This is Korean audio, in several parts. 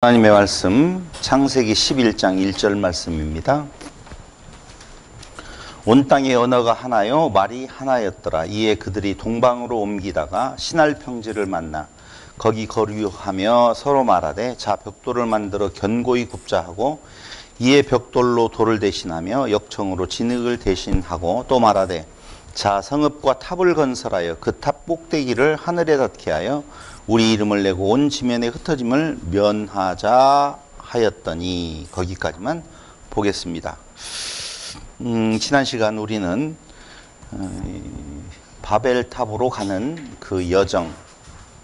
하나님의 말씀 창세기 11장 1절 말씀입니다. 온 땅의 언어가 하나요 말이 하나였더라. 이에 그들이 동방으로 옮기다가 신할 평지를 만나 거기 거류하며 서로 말하되 자 벽돌을 만들어 견고히 굽자 하고 이에 벽돌로 돌을 대신하며 역청으로 진흙을 대신하고 또 말하되 자 성읍과 탑을 건설하여 그 탑 꼭대기를 하늘에 닿게 하여 우리 이름을 내고 온 지면에 흩어짐을 면하자 하였더니 거기까지만 보겠습니다. 지난 시간 우리는 바벨탑으로 가는 그 여정,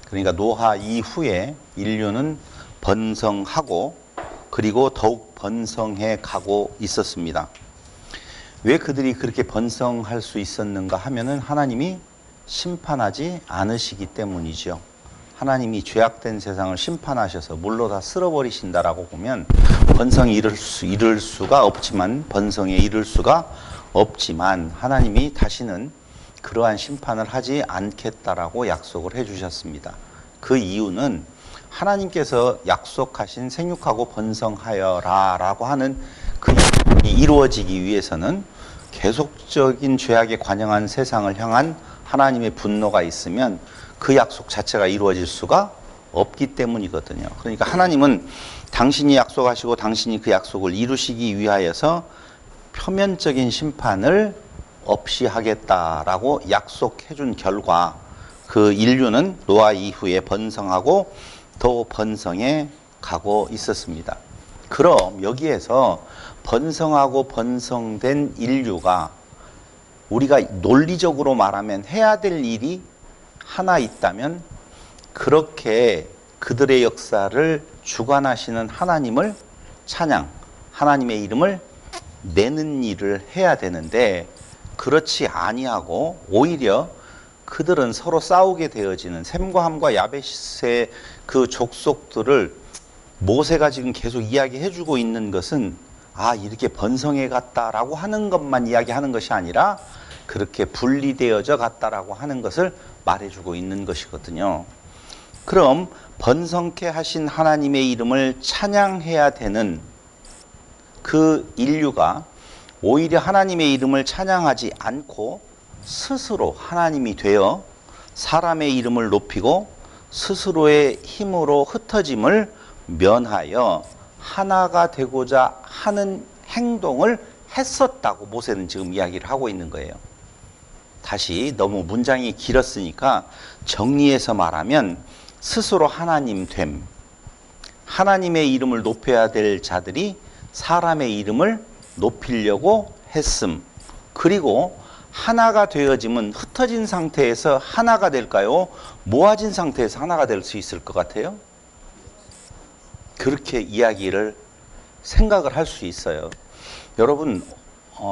그러니까 노아 이후에 인류는 번성하고 그리고 더욱 번성해 가고 있었습니다. 왜 그들이 그렇게 번성할 수 있었는가 하면은 하나님이 심판하지 않으시기 때문이죠. 하나님이 죄악된 세상을 심판하셔서 물로 다 쓸어버리신다라고 보면 번성에 이를 수가 없지만 하나님이 다시는 그러한 심판을 하지 않겠다라고 약속을 해주셨습니다. 그 이유는 하나님께서 약속하신 생육하고 번성하여라 라고 하는 그 약속이 이루어지기 위해서는 계속적인 죄악에 관영한 세상을 향한 하나님의 분노가 있으면 그 약속 자체가 이루어질 수가 없기 때문이거든요. 그러니까 하나님은 당신이 약속하시고 당신이 그 약속을 이루시기 위하여서 표면적인 심판을 없이 하겠다라고 약속해 준 결과 그 인류는 노아 이후에 번성하고 더 번성해 가고 있었습니다. 그럼 여기에서 번성하고 번성된 인류가 우리가 논리적으로 말하면 해야 될 일이 하나 있다면 그렇게 그들의 역사를 주관하시는 하나님을 찬양, 하나님의 이름을 내는 일을 해야 되는데 그렇지 아니하고 오히려 그들은 서로 싸우게 되어지는 셈과 함과 야벳의 그 족속들을 모세가 지금 계속 이야기해 주고 있는 것은 이렇게 번성해 갔다라고 하는 것만 이야기하는 것이 아니라 그렇게 분리되어져 갔다라고 하는 것을 말해주고 있는 것이거든요. 그럼 번성케 하신 하나님의 이름을 찬양해야 되는 그 인류가 오히려 하나님의 이름을 찬양하지 않고 스스로 하나님이 되어 사람의 이름을 높이고 스스로의 힘으로 흩어짐을 면하여 하나가 되고자 하는 행동을 했었다고 모세는 지금 이야기를 하고 있는 거예요. 다시 너무 문장이 길었으니까 정리해서 말하면 스스로 하나님 됨, 하나님의 이름을 높여야 될 자들이 사람의 이름을 높이려고 했음, 그리고 하나가 되어짐은 흩어진 상태에서 하나가 될까요? 모아진 상태에서 하나가 될 수 있을 것 같아요? 그렇게 이야기를 생각을 할 수 있어요. 여러분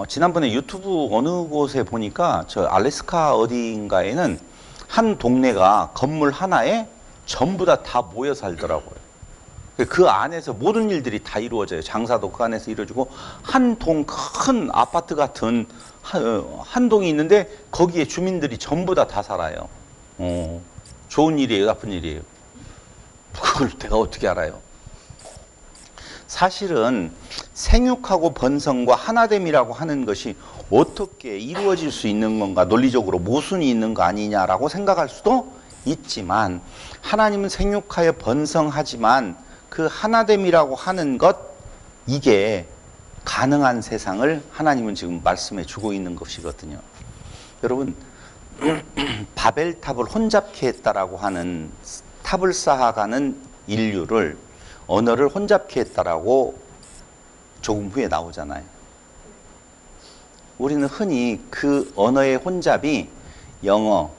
지난번에 유튜브 어느 곳에 보니까 저 알래스카 어디인가에는 한 동네가 건물 하나에 전부 다 모여 살더라고요. 그 안에서 모든 일들이 다 이루어져요. 장사도 그 안에서 이루어지고 한 동 큰 아파트 같은 한 동이 있는데 거기에 주민들이 전부 다 살아요. 좋은 일이에요, 나쁜 일이에요? 그걸 내가 어떻게 알아요? 사실은 생육하고 번성과 하나됨이라고 하는 것이 어떻게 이루어질 수 있는 건가, 논리적으로 모순이 있는 거 아니냐라고 생각할 수도 있지만 하나님은 생육하여 번성하지만 그 하나됨이라고 하는 것, 이게 가능한 세상을 하나님은 지금 말씀해 주고 있는 것이거든요. 여러분 바벨탑을 혼잡케 했다라고 하는 탑을 쌓아가는 인류를 언어를 혼잡케 했다라고 조금 후에 나오잖아요. 우리는 흔히 그 언어의 혼잡이 영어,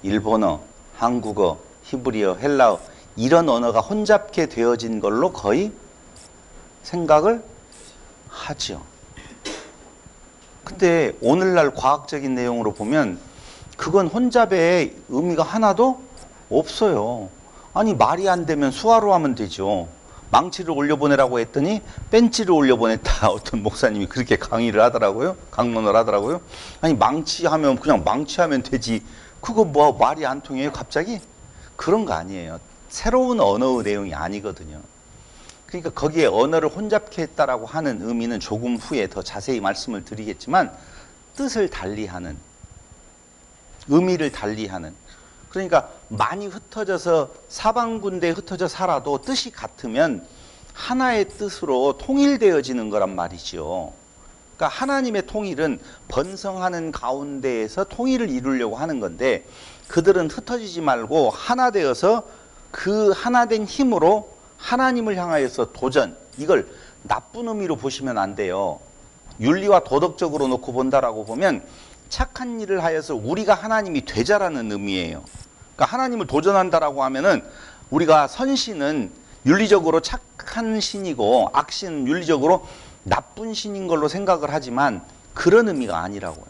일본어, 한국어, 히브리어, 헬라어 이런 언어가 혼잡게 되어진 걸로 거의 생각을 하죠. 근데 오늘날 과학적인 내용으로 보면 그건 혼잡의 의미가 하나도 없어요. 아니 말이 안 되면 수화로 하면 되죠. 망치를 올려보내라고 했더니 벤치를 올려보냈다. 어떤 목사님이 그렇게 강의를 하더라고요. 강론을 하더라고요. 아니 망치하면 그냥 망치하면 되지. 그거 뭐 말이 안 통해요 갑자기? 그런 거 아니에요. 새로운 언어의 내용이 아니거든요. 그러니까 거기에 언어를 혼잡케 했다라고 하는 의미는 조금 후에 더 자세히 말씀을 드리겠지만 뜻을 달리하는, 의미를 달리하는, 그러니까 많이 흩어져서 사방군데에 흩어져 살아도 뜻이 같으면 하나의 뜻으로 통일되어지는 거란 말이죠. 그러니까 하나님의 통일은 번성하는 가운데에서 통일을 이루려고 하는 건데, 그들은 흩어지지 말고 하나 되어서 그 하나된 힘으로 하나님을 향하여서 도전, 이걸 나쁜 의미로 보시면 안 돼요. 윤리와 도덕적으로 놓고 본다라고 보면 착한 일을 하여서 우리가 하나님이 되자라는 의미예요. 그러니까 하나님을 도전한다라고 하면은 우리가 선신은 윤리적으로 착한 신이고 악신은 윤리적으로 나쁜 신인 걸로 생각을 하지만 그런 의미가 아니라고요.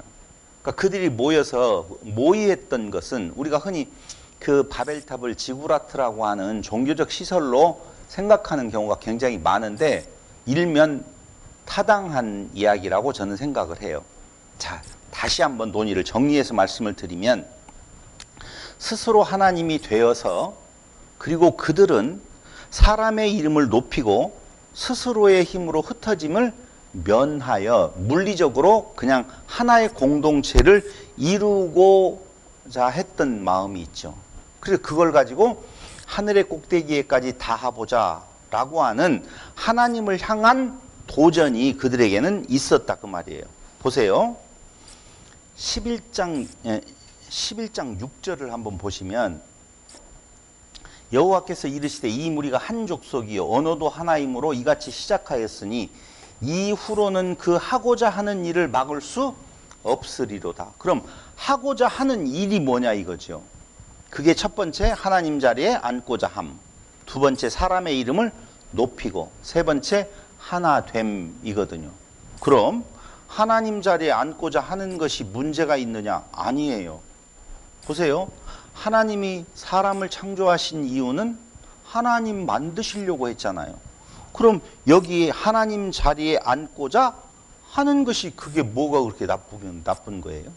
그러니까 그들이 모여서 모의했던 것은 우리가 흔히 그 바벨탑을 지구라트라고 하는 종교적 시설로 생각하는 경우가 굉장히 많은데 일면 타당한 이야기라고 저는 생각을 해요. 자, 다시 한번 논의를 정리해서 말씀을 드리면 스스로 하나님이 되어서 그리고 그들은 사람의 이름을 높이고 스스로의 힘으로 흩어짐을 면하여 물리적으로 그냥 하나의 공동체를 이루고자 했던 마음이 있죠. 그래서 그걸 가지고 하늘의 꼭대기에까지 닿아보자 라고 하는 하나님을 향한 도전이 그들에게는 있었다 그 말이에요. 보세요. 11장 6절을 한번 보시면 여호와께서 이르시되 이 무리가 한 족속이요 언어도 하나이므로 이같이 시작하였으니 이후로는 그 하고자 하는 일을 막을 수 없으리로다. 그럼 하고자 하는 일이 뭐냐 이거죠. 그게 첫 번째 하나님 자리에 앉고자 함, 두 번째 사람의 이름을 높이고, 세 번째 하나됨이거든요. 그럼 하나님 자리에 앉고자 하는 것이 문제가 있느냐? 아니에요. 보세요. 하나님이 사람을 창조하신 이유는 하나님 만드시려고 했잖아요. 그럼 여기 하나님 자리에 앉고자 하는 것이 그게 뭐가 그렇게 나쁜 거예요?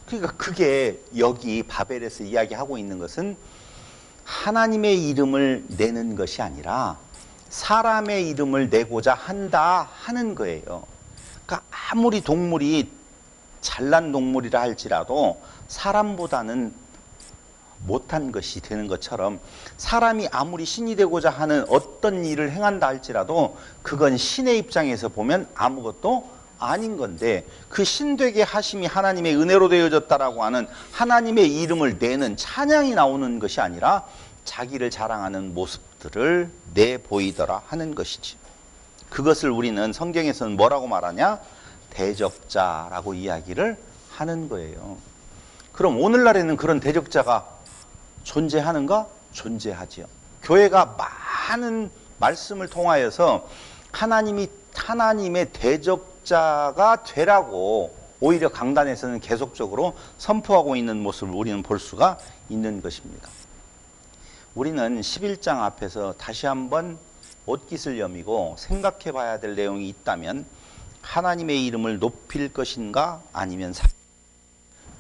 그러니까 그게 여기 바벨에서 이야기하고 있는 것은 하나님의 이름을 내는 것이 아니라 사람의 이름을 내고자 한다 하는 거예요. 그러니까 아무리 동물이 잘난 동물이라 할지라도 사람보다는 못한 것이 되는 것처럼 사람이 아무리 신이 되고자 하는 어떤 일을 행한다 할지라도 그건 신의 입장에서 보면 아무것도 아닌 건데, 그 신되게 하심이 하나님의 은혜로 되어졌다라고 하는 하나님의 이름을 내는 찬양이 나오는 것이 아니라 자기를 자랑하는 모습들을 내보이더라 하는 것이지. 그것을 우리는 성경에서는 뭐라고 말하냐? 대적자라고 이야기를 하는 거예요. 그럼 오늘날에는 그런 대적자가 존재하는가? 존재하지요. 교회가 많은 말씀을 통하여서 하나님의 대적자가 되라고 오히려 강단에서는 계속적으로 선포하고 있는 모습을 우리는 볼 수가 있는 것입니다. 우리는 11장 앞에서 다시 한번 옷깃을 여미고 생각해 봐야 될 내용이 있다면 하나님의 이름을 높일 것인가 아니면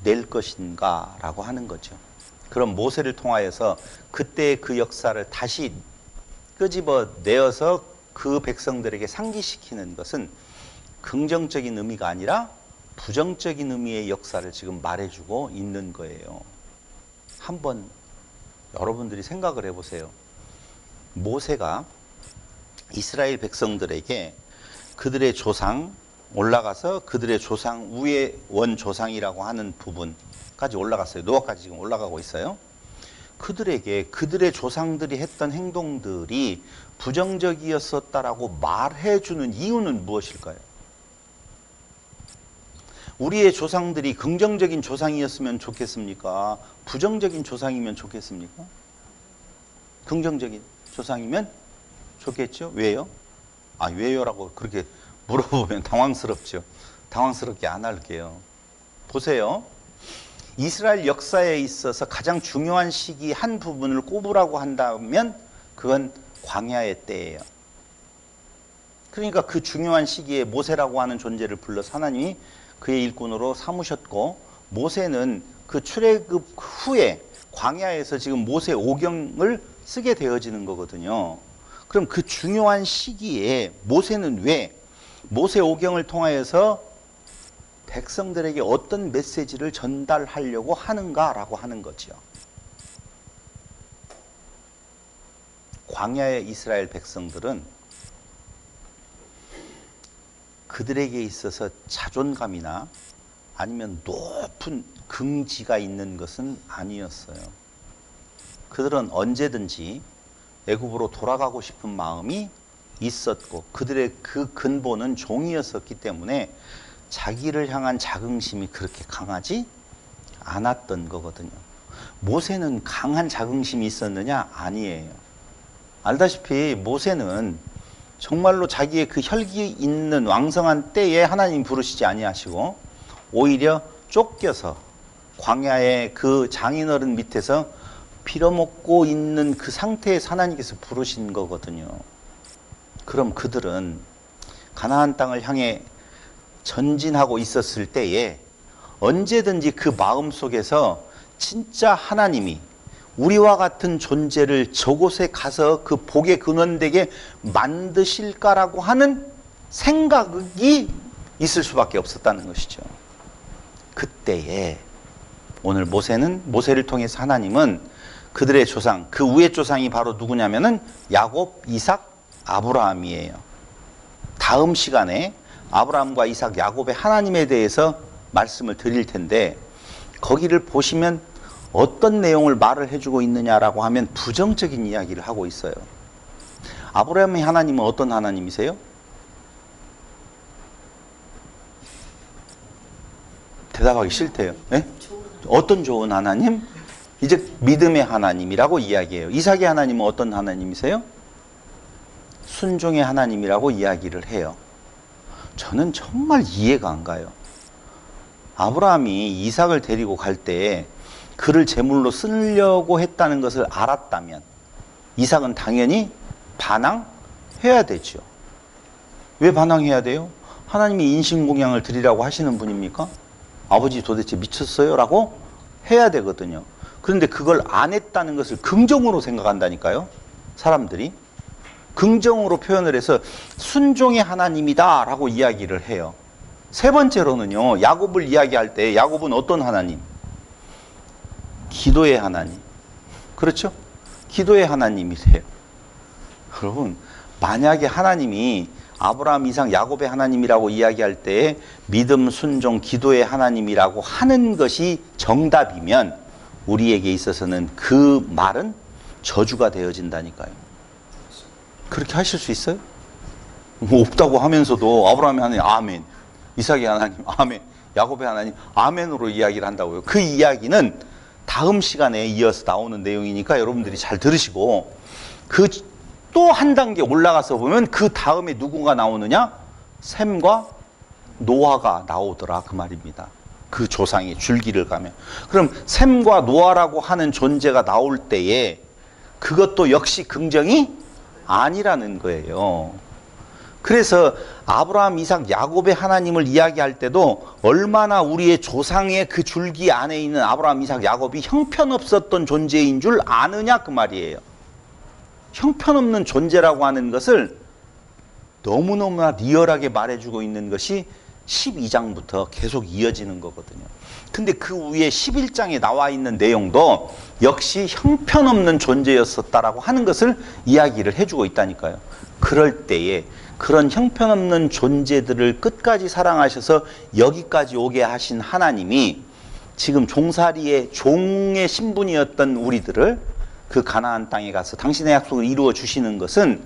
낼 것인가 라고 하는 거죠. 그럼 모세를 통하여서 그때의 그 역사를 다시 끄집어 내어서 그 백성들에게 상기시키는 것은 긍정적인 의미가 아니라 부정적인 의미의 역사를 지금 말해주고 있는 거예요. 한번 여러분들이 생각을 해보세요. 모세가 이스라엘 백성들에게 그들의 조상 올라가서 그들의 조상 위의 원조상이라고 하는 부분까지 올라갔어요. 노아까지 지금 올라가고 있어요. 그들에게 그들의 조상들이 했던 행동들이 부정적이었었다라고 말해주는 이유는 무엇일까요? 우리의 조상들이 긍정적인 조상이었으면 좋겠습니까? 부정적인 조상이면 좋겠습니까? 긍정적인 조상이면 좋겠죠? 왜요? 왜요라고 그렇게 물어보면 당황스럽죠. 당황스럽게 안 할게요. 보세요. 이스라엘 역사에 있어서 가장 중요한 시기 한 부분을 꼽으라고 한다면 그건 광야의 때예요. 그러니까 그 중요한 시기에 모세라고 하는 존재를 불러서 하나님이 그의 일꾼으로 삼으셨고, 모세는 그 출애굽 후에 광야에서 지금 모세 오경을 쓰게 되어지는 거거든요. 그럼 그 중요한 시기에 모세는 왜 모세 오경을 통하여서 백성들에게 어떤 메시지를 전달하려고 하는가라고 하는 거죠. 광야의 이스라엘 백성들은 그들에게 있어서 자존감이나 아니면 높은 긍지가 있는 것은 아니었어요. 그들은 언제든지 애굽으로 돌아가고 싶은 마음이 있었고 그들의 그 근본은 종이었었기 때문에 자기를 향한 자긍심이 그렇게 강하지 않았던 거거든요. 모세는 강한 자긍심이 있었느냐? 아니에요. 알다시피 모세는 정말로 자기의 그 혈기 있는 왕성한 때에 하나님 부르시지 아니하시고 오히려 쫓겨서 광야의 그 장인어른 밑에서 빌어먹고 있는 그 상태에서 하나님께서 부르신 거거든요. 그럼 그들은 가나안 땅을 향해 전진하고 있었을 때에 언제든지 그 마음속에서 진짜 하나님이 우리와 같은 존재를 저곳에 가서 그 복의 근원되게 만드실까라고 하는 생각이 있을 수밖에 없었다는 것이죠. 그때에 오늘 모세를 통해서 하나님은 그들의 조상, 그 위의 조상이 바로 누구냐면은 야곱, 이삭, 아브라함이에요. 다음 시간에 아브라함과 이삭, 야곱의 하나님에 대해서 말씀을 드릴 텐데 거기를 보시면 어떤 내용을 말을 해주고 있느냐라고 하면 부정적인 이야기를 하고 있어요. 아브라함의 하나님은 어떤 하나님이세요? 대답하기 싫대요. 네? 어떤 좋은 하나님? 이제 믿음의 하나님이라고 이야기해요. 이삭의 하나님은 어떤 하나님이세요? 순종의 하나님이라고 이야기를 해요. 저는 정말 이해가 안 가요. 아브라함이 이삭을 데리고 갈 때 그를 제물로 쓰려고 했다는 것을 알았다면 이삭은 당연히 반항해야 되죠. 왜 반항해야 돼요? 하나님이 인신공양을 드리라고 하시는 분입니까? 아버지 도대체 미쳤어요? 라고 해야 되거든요. 그런데 그걸 안 했다는 것을 긍정으로 생각한다니까요. 사람들이. 긍정으로 표현을 해서 순종의 하나님이다 라고 이야기를 해요. 세 번째로는요. 야곱을 이야기할 때 야곱은 어떤 하나님? 기도의 하나님. 그렇죠? 기도의 하나님이세요. 여러분, 만약에 하나님이 아브라함, 이삭, 야곱의 하나님이라고 이야기할 때 믿음, 순종, 기도의 하나님이라고 하는 것이 정답이면 우리에게 있어서는 그 말은 저주가 되어진다니까요. 그렇게 하실 수 있어요? 뭐 없다고 하면서도 아브라함의 하나님, 아멘. 이삭의 하나님, 아멘. 야곱의 하나님, 아멘으로 이야기를 한다고요. 그 이야기는 다음 시간에 이어서 나오는 내용이니까 여러분들이 잘 들으시고 그 또 한 단계 올라가서 보면 그 다음에 누군가 나오느냐? 셈과 노아가 나오더라 그 말입니다. 그 조상의 줄기를 가면. 그럼 셈과 노아라고 하는 존재가 나올 때에 그것도 역시 긍정이 아니라는 거예요. 그래서 아브라함, 이삭, 야곱의 하나님을 이야기할 때도 얼마나 우리의 조상의 그 줄기 안에 있는 아브라함, 이삭, 야곱이 형편없었던 존재인 줄 아느냐 그 말이에요. 형편없는 존재라고 하는 것을 너무너무나 리얼하게 말해주고 있는 것이 12장부터 계속 이어지는 거거든요. 근데 그 위에 11장에 나와 있는 내용도 역시 형편없는 존재였었다라고 하는 것을 이야기를 해주고 있다니까요. 그럴 때에 그런 형편없는 존재들을 끝까지 사랑하셔서 여기까지 오게 하신 하나님이 지금 종살이의 종의 신분이었던 우리들을 그 가나안 땅에 가서 당신의 약속을 이루어 주시는 것은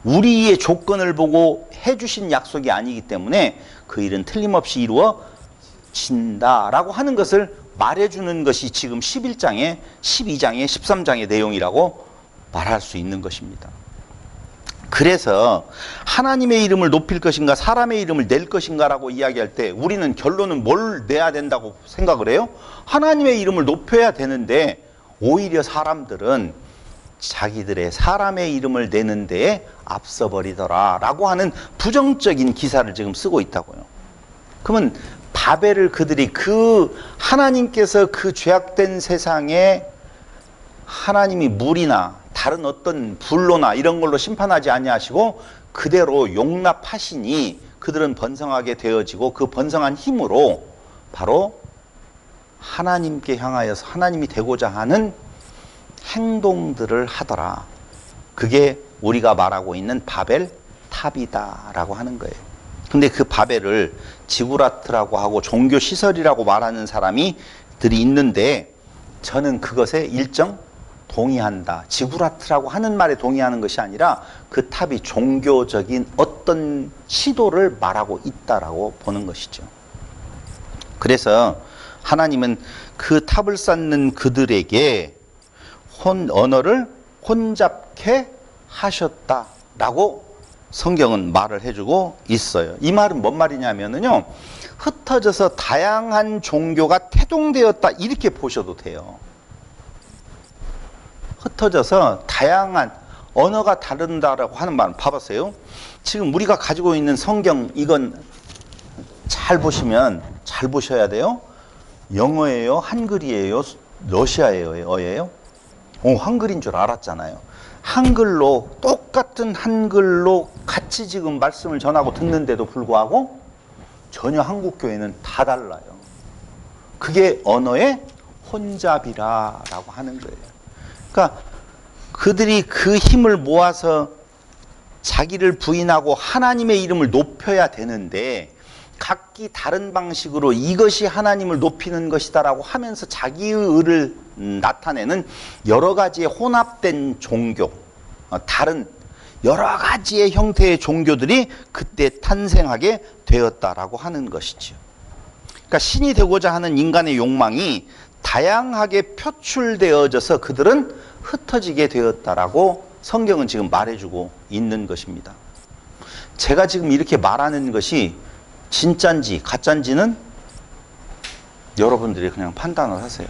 우리의 조건을 보고 해주신 약속이 아니기 때문에 그 일은 틀림없이 이루어진다라고 하는 것을 말해주는 것이 지금 11장에 12장에 13장의 내용이라고 말할 수 있는 것입니다. 그래서 하나님의 이름을 높일 것인가 사람의 이름을 낼 것인가라고 이야기할 때 우리는 결론은 뭘 내야 된다고 생각을 해요? 하나님의 이름을 높여야 되는데 오히려 사람들은 자기들의 사람의 이름을 내는 데에 앞서버리더라 라고 하는 부정적인 기사를 지금 쓰고 있다고요. 그러면 바벨을 그들이 그 하나님께서 그 죄악된 세상에 하나님이 물이나 다른 어떤 불로나 이런 걸로 심판하지 아니하시고 그대로 용납하시니 그들은 번성하게 되어지고 그 번성한 힘으로 바로 하나님께 향하여서 하나님이 되고자 하는 행동들을 하더라. 그게 우리가 말하고 있는 바벨 탑이다라고 하는 거예요. 근데 그 바벨을 지구라트라고 하고 종교 시설이라고 말하는 사람들이 있는데 저는 그것에 일정 동의한다. 지구라트라고 하는 말에 동의하는 것이 아니라 그 탑이 종교적인 어떤 시도를 말하고 있다라고 보는 것이죠. 그래서 하나님은 그 탑을 쌓는 그들에게 언어를 혼잡케 하셨다라고 성경은 말을 해주고 있어요. 이 말은 뭔 말이냐면요, 흩어져서 다양한 종교가 태동되었다 이렇게 보셔도 돼요. 흩어져서 다양한 언어가 다른다라고 하는 말은 봐보세요. 지금 우리가 가지고 있는 성경 이건 잘 보시면 잘 보셔야 돼요. 영어예요? 한글이에요? 러시아어예요? 한글인 줄 알았잖아요. 한글로 똑같은 한글로 같이 지금 말씀을 전하고 듣는데도 불구하고 전혀 한국 교회는 다 달라요. 그게 언어의 혼잡이라고 하는 거예요. 그러니까 그들이 그 힘을 모아서 자기를 부인하고 하나님의 이름을 높여야 되는데 각기 다른 방식으로 이것이 하나님을 높이는 것이다라고 하면서 자기의 의를 나타내는 여러 가지의 혼합된 종교, 다른 여러 가지의 형태의 종교들이 그때 탄생하게 되었다라고 하는 것이죠. 그러니까 신이 되고자 하는 인간의 욕망이 다양하게 표출되어져서 그들은 흩어지게 되었다라고 성경은 지금 말해주고 있는 것입니다. 제가 지금 이렇게 말하는 것이 진짠지 가짠지는 여러분들이 그냥 판단을 하세요.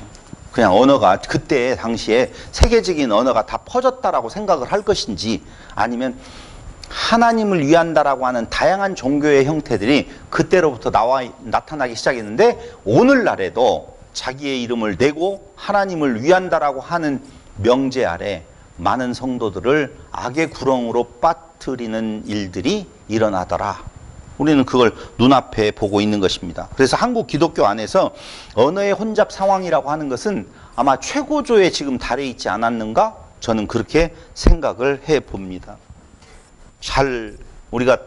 그냥 언어가 그때 당시에 세계적인 언어가 다 퍼졌다라고 생각을 할 것인지 아니면 하나님을 위한다라고 하는 다양한 종교의 형태들이 그때로부터 나타나기 시작했는데 오늘날에도 자기의 이름을 내고 하나님을 위한다라고 하는 명제 아래 많은 성도들을 악의 구렁으로 빠뜨리는 일들이 일어나더라. 우리는 그걸 눈앞에 보고 있는 것입니다. 그래서 한국 기독교 안에서 언어의 혼잡 상황이라고 하는 것은 아마 최고조에 지금 달해 있지 않았는가? 저는 그렇게 생각을 해봅니다. 잘 우리가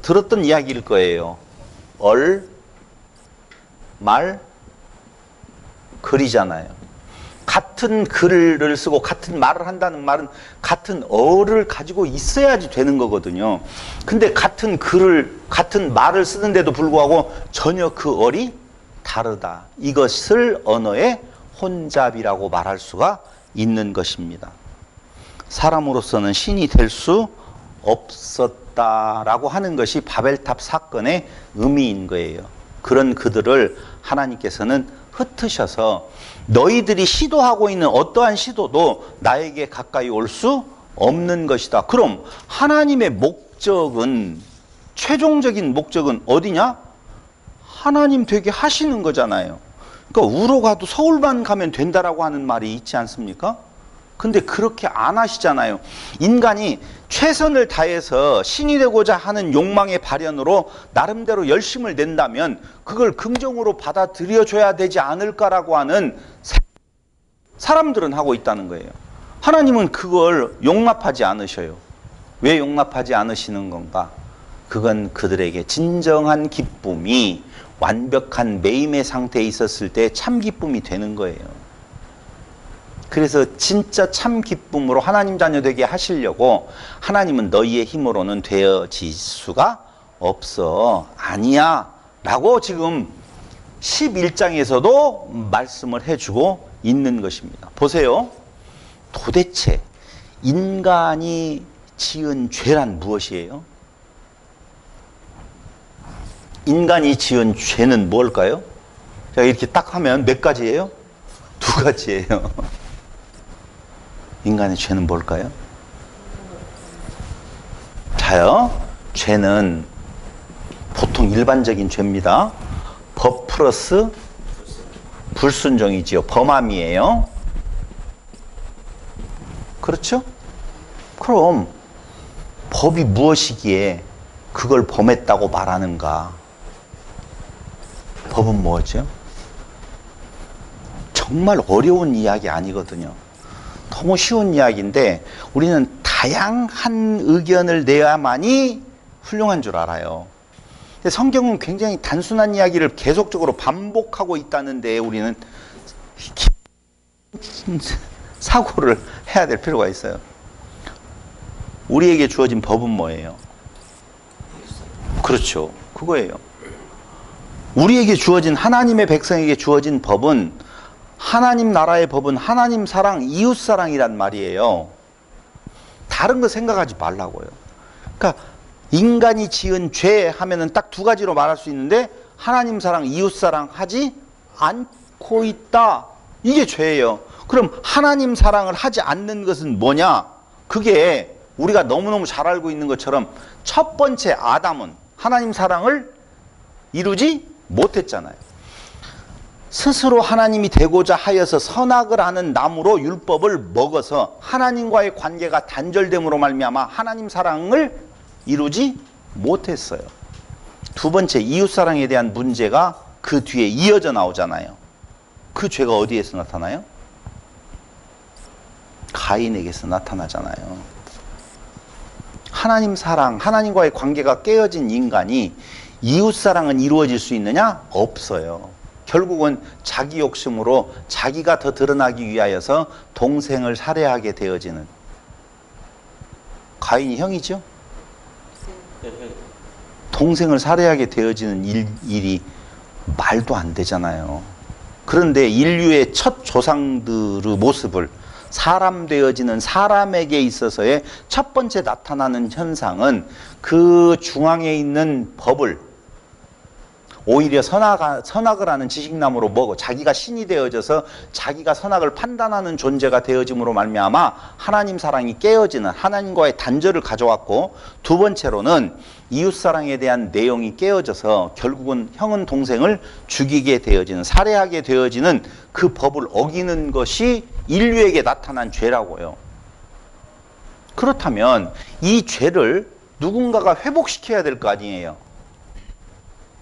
들었던 이야기일 거예요. 말, 글이잖아요. 같은 글을 쓰고 같은 말을 한다는 말은 같은 어를 가지고 있어야지 되는 거거든요. 근데 같은 글을, 같은 말을 쓰는데도 불구하고 전혀 그 어리 다르다. 이것을 언어의 혼잡이라고 말할 수가 있는 것입니다. 사람으로서는 신이 될 수 없었다라고 하는 것이 바벨탑 사건의 의미인 거예요. 그런 그들을 하나님께서는 흩으셔서 너희들이 시도하고 있는 어떠한 시도도 나에게 가까이 올 수 없는 것이다. 그럼 하나님의 목적은, 최종적인 목적은 어디냐? 하나님 되게 하시는 거잖아요. 그러니까 우로 가도 서울만 가면 된다라고 하는 말이 있지 않습니까? 근데 그렇게 안 하시잖아요. 인간이 최선을 다해서 신이 되고자 하는 욕망의 발현으로 나름대로 열심을 낸다면 그걸 긍정으로 받아들여줘야 되지 않을까라고 하는 사람들은 하고 있다는 거예요. 하나님은 그걸 용납하지 않으셔요. 왜 용납하지 않으시는 건가? 그건 그들에게 진정한 기쁨이 완벽한 매임의 상태에 있었을 때 참 기쁨이 되는 거예요. 그래서 진짜 참 기쁨으로 하나님 자녀 되게 하시려고 하나님은 너희의 힘으로는 되어질 수가 없어. 아니야. 라고 지금 11장에서도 말씀을 해주고 있는 것입니다. 보세요. 도대체 인간이 지은 죄란 무엇이에요? 인간이 지은 죄는 뭘까요? 제가 이렇게 딱 하면 몇 가지예요? 두 가지예요. 인간의 죄는 뭘까요? 자요, 죄는 보통 일반적인 죄입니다. 법 플러스 불순종이지요. 범함이에요. 그럼 법이 무엇이기에 그걸 범했다고 말하는가? 법은 뭐죠? 정말 어려운 이야기 아니거든요. 너무 쉬운 이야기인데 우리는 다양한 의견을 내야만이 훌륭한 줄 알아요. 근데 성경은 굉장히 단순한 이야기를 계속적으로 반복하고 있다는데 우리는 사고를 해야 될 필요가 있어요. 우리에게 주어진 법은 뭐예요? 그렇죠. 그거예요. 우리에게 주어진, 하나님의 백성에게 주어진 법은, 하나님 나라의 법은 하나님 사랑, 이웃 사랑이란 말이에요. 다른 거 생각하지 말라고요. 그러니까 인간이 지은 죄 하면은 딱 두 가지로 말할 수 있는데, 하나님 사랑, 이웃 사랑 하지 않고 있다. 이게 죄예요. 그럼 하나님 사랑을 하지 않는 것은 뭐냐? 그게 우리가 너무너무 잘 알고 있는 것처럼 첫 번째 아담은 하나님 사랑을 이루지 못했잖아요. 스스로 하나님이 되고자 하여서 선악을 하는 나무로 율법을 먹어서 하나님과의 관계가 단절됨으로 말미암아 하나님 사랑을 이루지 못했어요. 두 번째, 이웃사랑에 대한 문제가 그 뒤에 이어져 나오잖아요. 그 죄가 어디에서 나타나요? 가인에게서 나타나잖아요. 하나님 사랑, 하나님과의 관계가 깨어진 인간이 이웃사랑은 이루어질 수 있느냐? 없어요. 결국은 자기 욕심으로 자기가 더 드러나기 위하여서 동생을 살해하게 되어지는. 가인이 형이죠? 동생을 살해하게 되어지는 일이 말도 안 되잖아요. 그런데 인류의 첫 조상들의 모습을, 사람 되어지는 사람에게 있어서의 첫 번째 나타나는 현상은 그 중앙에 있는 법을 오히려 선악을 하는 지식나무로 먹어 자기가 신이 되어져서 자기가 선악을 판단하는 존재가 되어짐으로 말미암아 하나님 사랑이 깨어지는, 하나님과의 단절을 가져왔고, 두 번째로는 이웃사랑에 대한 내용이 깨어져서 결국은 형은 동생을 죽이게 되어지는, 살해하게 되어지는 그 법을 어기는 것이 인류에게 나타난 죄라고요. 그렇다면 이 죄를 누군가가 회복시켜야 될 거 아니에요.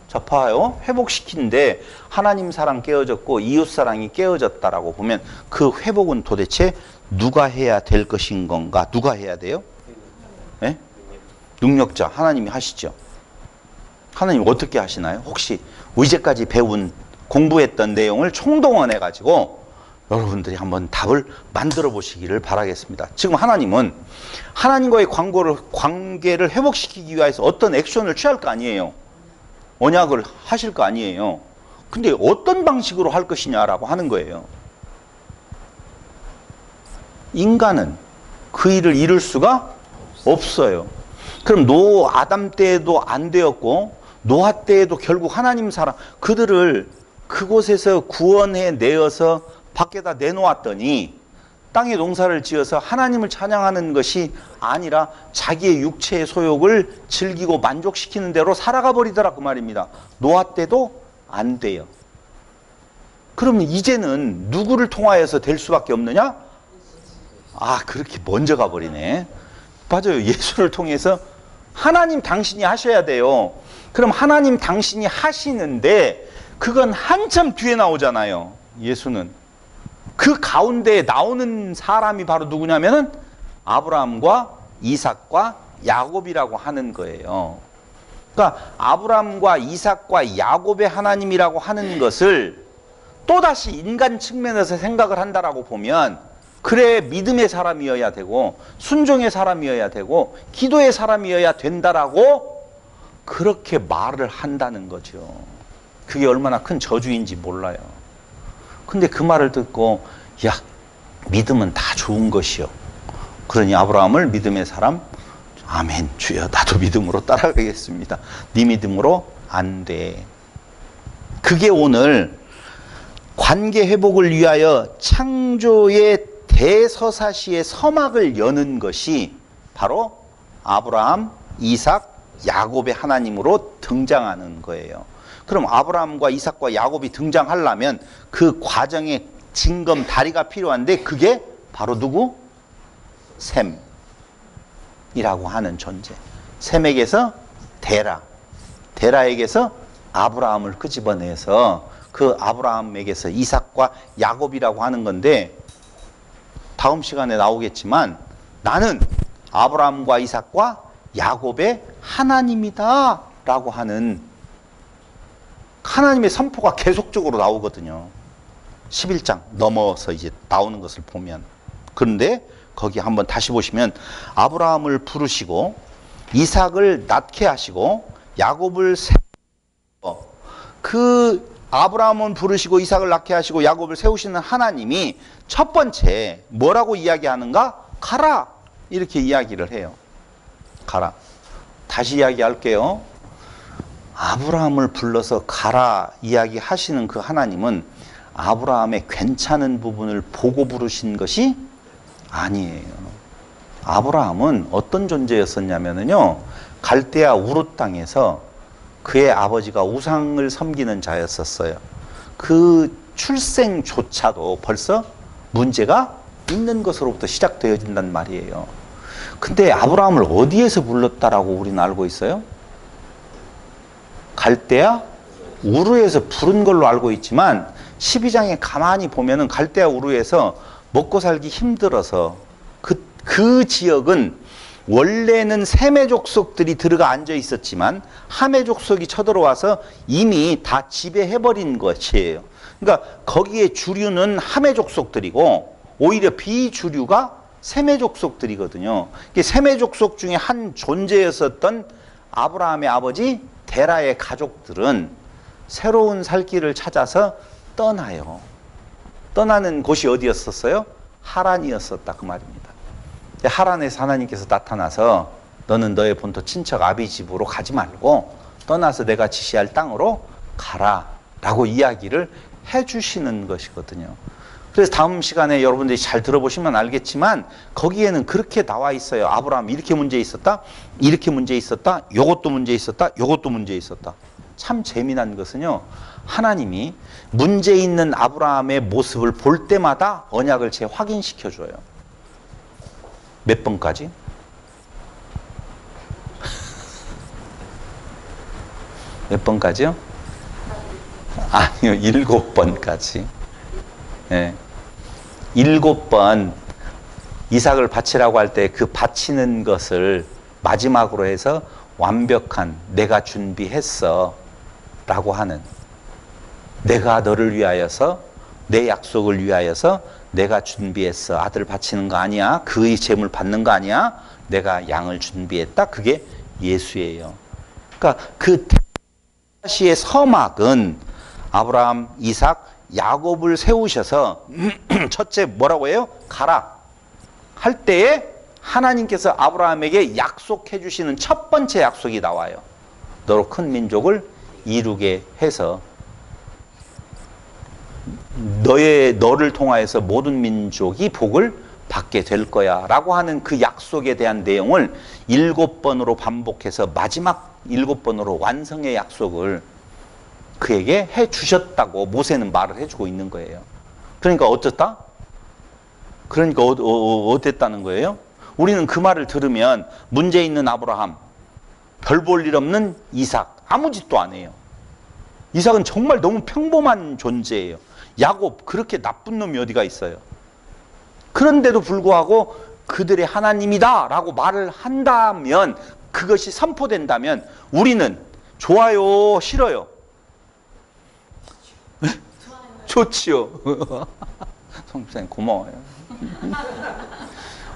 자, 봐요. 회복시키는데 하나님 사랑 깨어졌고 이웃 사랑이 깨어졌다라고 보면 그 회복은 도대체 누가 해야 될 것인 건가? 누가 해야 돼요? 네? 능력자 하나님이 하시죠. 하나님 어떻게 하시나요? 혹시 이제까지 배운, 공부했던 내용을 총동원해 가지고 여러분들이 한번 답을 만들어 보시기를 바라겠습니다. 지금 하나님은 하나님과의 관계를 회복시키기 위해서 어떤 액션을 취할 거 아니에요. 언약을 하실 거 아니에요. 근데 어떤 방식으로 할 것이냐라고 하는 거예요. 인간은 그 일을 이룰 수가 없어요. 그럼 아담 때에도 안 되었고 노아 때에도 결국 하나님 사랑, 그들을 그곳에서 구원해 내어서 밖에다 내놓았더니 땅에 농사를 지어서 하나님을 찬양하는 것이 아니라 자기의 육체의 소욕을 즐기고 만족시키는 대로 살아가 버리더라 그 말입니다. 노아 때도 안 돼요. 그러면 이제는 누구를 통하여서 될 수밖에 없느냐? 아, 그렇게 먼저 가버리네. 맞아요. 예수를 통해서 하나님 당신이 하셔야 돼요. 그럼 하나님 당신이 하시는데 그건 한참 뒤에 나오잖아요. 예수는. 그 가운데 나오는 사람이 바로 누구냐면은 아브라함과 이삭과 야곱이라고 하는 거예요. 그러니까 아브라함과 이삭과 야곱의 하나님이라고 하는 것을 또다시 인간 측면에서 생각을 한다라고 보면, 그래 믿음의 사람이어야 되고 순종의 사람이어야 되고 기도의 사람이어야 된다라고 그렇게 말을 한다는 거죠. 그게 얼마나 큰 저주인지 몰라요. 근데 그 말을 듣고, 야, 믿음은 다 좋은 것이요. 그러니 아브라함을 믿음의 사람, 아멘, 주여 나도 믿음으로 따라가겠습니다. 네 믿음으로 안 돼. 그게 오늘 관계 회복을 위하여 창조의 대서사시의 서막을 여는 것이 바로 아브라함, 이삭, 야곱의 하나님으로 등장하는 거예요. 그럼 아브라함과 이삭과 야곱이 등장하려면 그 과정에 징검 다리가 필요한데 그게 바로 누구? 셈. 하란이라고 하는 존재. 셈에게서 데라, 데라에게서 아브라함을 끄집어내서 그 아브라함에게서 이삭과 야곱이라고 하는 건데, 다음 시간에 나오겠지만 나는 아브라함과 이삭과 야곱의 하나님이다 라고 하는 하나님의 선포가 계속적으로 나오거든요. 11장 넘어서 이제 나오는 것을 보면. 그런데 거기 한번 다시 보시면 아브라함을 부르시고 이삭을 낳게 하시고 야곱을 세우고, 그 아브라함은 부르시고 이삭을 낳게 하시고 야곱을 세우시는 하나님이 첫 번째 뭐라고 이야기하는가? 가라, 이렇게 이야기를 해요. 가라. 다시 이야기할게요. 아브라함을 불러서 가라 이야기하시는 그 하나님은 아브라함의 괜찮은 부분을 보고 부르신 것이 아니에요. 아브라함은 어떤 존재였었냐면요, 갈대아 우르 땅에서 그의 아버지가 우상을 섬기는 자였었어요. 그 출생조차도 벌써 문제가 있는 것으로부터 시작되어진단 말이에요. 근데 아브라함을 어디에서 불렀다라고 우리는 알고 있어요? 갈대아 우르에서 부른 걸로 알고 있지만 12장에 가만히 보면은 갈대아 우르에서 먹고 살기 힘들어서 그 지역은 원래는 셈의 족속들이 들어가 앉아 있었지만 함의 족속이 쳐들어와서 이미 다 지배해버린 것이에요. 그러니까 거기에 주류는 함의 족속들이고 오히려 비주류가 셈의 족속들이거든요. 셈의 족속 중에 한 존재였었던 아브라함의 아버지 데라의 가족들은 새로운 살 길을 찾아서 떠나요. 떠나는 곳이 어디였었어요? 하란이었었다, 그 말입니다. 하란에서 하나님께서 나타나서 너는 너의 본토 친척 아비 집으로 가지 말고 떠나서 내가 지시할 땅으로 가라 라고 이야기를 해주시는 것이거든요. 그래서 다음 시간에 여러분들이 잘 들어보시면 알겠지만 거기에는 그렇게 나와 있어요. 아브라함 이렇게 문제 있었다, 이렇게 문제 있었다, 요것도 문제 있었다, 요것도 문제 있었다. 참 재미난 것은요, 하나님이 문제 있는 아브라함의 모습을 볼 때마다 언약을 재확인시켜줘요. 몇 번까지? 몇 번까지요? 아니요, 7번까지. 네. 7번 이삭을 바치라고 할 때 그 바치는 것을 마지막으로 해서 완벽한 내가 준비했어 라고 하는, 내가 너를 위하여서 내 약속을 위하여서 내가 준비했어. 아들 바치는 거 아니야, 그의 재물 받는 거 아니야, 내가 양을 준비했다. 그게 예수예요. 그러니까 그 다시의 서막은 아브라함, 이삭, 야곱을 세우셔서 첫째 뭐라고 해요? 가라 할 때에 하나님께서 아브라함에게 약속해 주시는 첫 번째 약속이 나와요. 너로 큰 민족을 이루게 해서 너를 통하여서 모든 민족이 복을 받게 될 거야 라고 하는 그 약속에 대한 내용을 7번으로 반복해서 마지막 7번으로 완성의 약속을 그에게 해 주셨다고 모세는 말을 해주고 있는 거예요. 그러니까 어쨌다? 그러니까 어땠다는 거예요? 우리는 그 말을 들으면 문제 있는 아브라함, 별 볼 일 없는 이삭, 아무 짓도 안 해요. 이삭은 정말 너무 평범한 존재예요. 야곱, 그렇게 나쁜 놈이 어디가 있어요. 그런데도 불구하고 그들의 하나님이다 라고 말을 한다면, 그것이 선포된다면 우리는 좋아요, 싫어요? 좋지요. 성부사님 고마워요.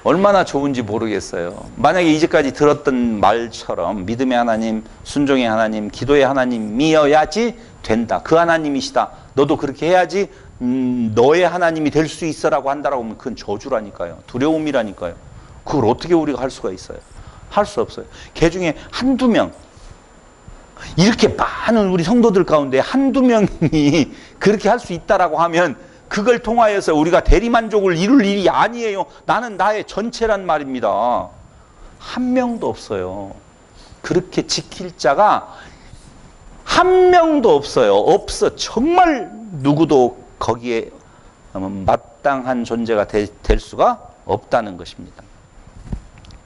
얼마나 좋은지 모르겠어요. 만약에 이제까지 들었던 말처럼 믿음의 하나님, 순종의 하나님, 기도의 하나님이어야지 된다, 그 하나님이시다, 너도 그렇게 해야지 너의 하나님이 될 수 있어라고 한다라고 하면 그건 저주라니까요. 두려움이라니까요. 그걸 어떻게 우리가 할 수가 있어요? 할 수 없어요. 개 중에 한두 명, 이렇게 많은 우리 성도들 가운데 한두 명이 그렇게 할 수 있다라고 하면 그걸 통하여서 우리가 대리만족을 이룰 일이 아니에요. 나는 나의 전체란 말입니다. 한 명도 없어요. 그렇게 지킬 자가 한 명도 없어요. 없어. 정말 누구도 거기에 마땅한 존재가 될 수가 없다는 것입니다.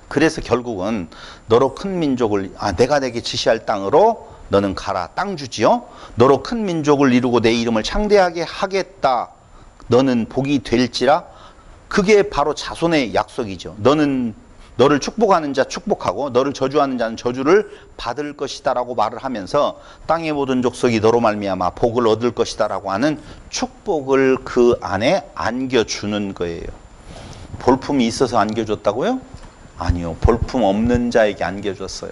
그래서 결국은 너로 큰 민족을 내가 내게 지시할 땅으로 너는 가라. 땅 주지요. 너로 큰 민족을 이루고 내 이름을 창대하게 하겠다. 너는 복이 될지라. 그게 바로 자손의 약속이죠. 너를 축복하는 자 축복하고 너를 저주하는 자는 저주를 받을 것이다 라고 말을 하면서 땅의 모든 족속이 너로 말미암아 복을 얻을 것이다 라고 하는 축복을 그 안에 안겨주는 거예요. 볼품이 있어서 안겨줬다고요? 아니요. 볼품 없는 자에게 안겨줬어요.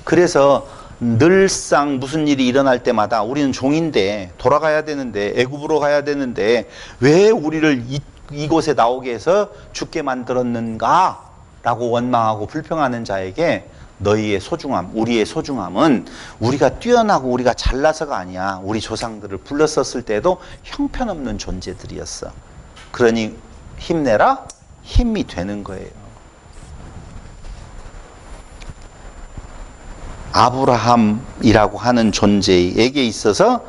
그래서 늘상 무슨 일이 일어날 때마다 우리는 종인데 돌아가야 되는데 애굽으로 가야 되는데 왜 우리를 이곳에 나오게 해서 죽게 만들었는가 라고 원망하고 불평하는 자에게 너희의 소중함, 우리의 소중함은 우리가 뛰어나고 우리가 잘나서가 아니야. 우리 조상들을 불렀었을 때도 형편없는 존재들이었어. 그러니 힘내라. 힘이 되는 거예요. 아브라함이라고 하는 존재에게 있어서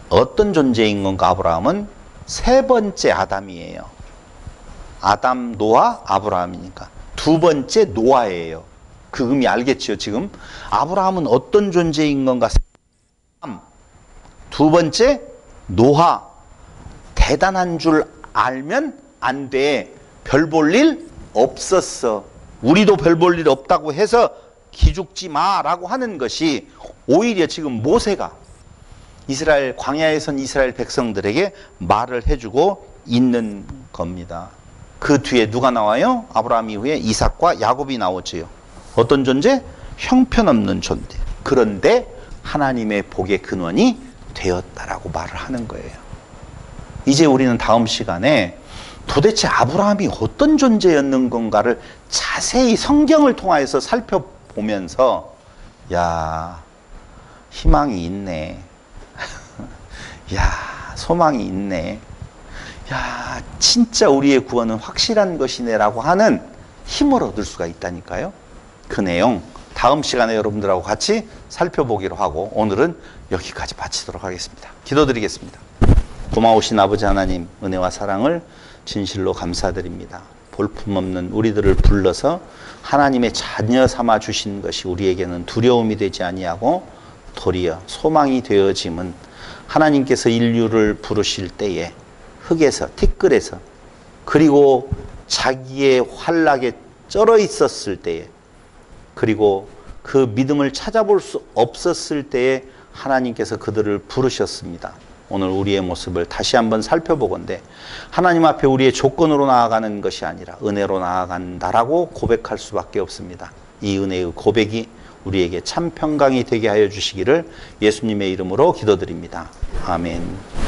어떤 존재인 건가? 아브라함은 세 번째 아담이에요. 아담, 노아, 아브라함이니까. 두 번째 노아예요. 그 의미 알겠죠, 지금? 아브라함은 어떤 존재인 건가? 두 번째 노아. 대단한 줄 알면 안 돼. 별 볼 일 없었어. 우리도 별 볼 일 없다고 해서 기죽지 마라고 하는 것이 오히려 지금 모세가 이스라엘 광야에선 이스라엘 백성들에게 말을 해주고 있는 겁니다. 그 뒤에 누가 나와요? 아브라함 이후에 이삭과 야곱이 나오지요. 어떤 존재? 형편없는 존재. 그런데 하나님의 복의 근원이 되었다라고 말을 하는 거예요. 이제 우리는 다음 시간에 도대체 아브라함이 어떤 존재였는 건가를 자세히 성경을 통하여서 살펴보면서 야, 희망이 있네. 야, 소망이 있네. 야, 진짜 우리의 구원은 확실한 것이네 라고 하는 힘을 얻을 수가 있다니까요. 그 내용 다음 시간에 여러분들하고 같이 살펴보기로 하고 오늘은 여기까지 마치도록 하겠습니다. 기도드리겠습니다. 고마우신 아버지 하나님, 은혜와 사랑을 진실로 감사드립니다. 볼품없는 우리들을 불러서 하나님의 자녀 삼아 주신 것이 우리에게는 두려움이 되지 아니하고 도리어 소망이 되어짐은 하나님께서 인류를 부르실 때에 흙에서 티끌에서 그리고 자기의 환락에 쩔어 있었을 때에 그리고 그 믿음을 찾아볼 수 없었을 때에 하나님께서 그들을 부르셨습니다. 오늘 우리의 모습을 다시 한번 살펴보건대 하나님 앞에 우리의 조건으로 나아가는 것이 아니라 은혜로 나아간다라고 고백할 수밖에 없습니다. 이 은혜의 고백이 우리에게 참 평강이 되게 하여 주시기를 예수님의 이름으로 기도드립니다. 아멘.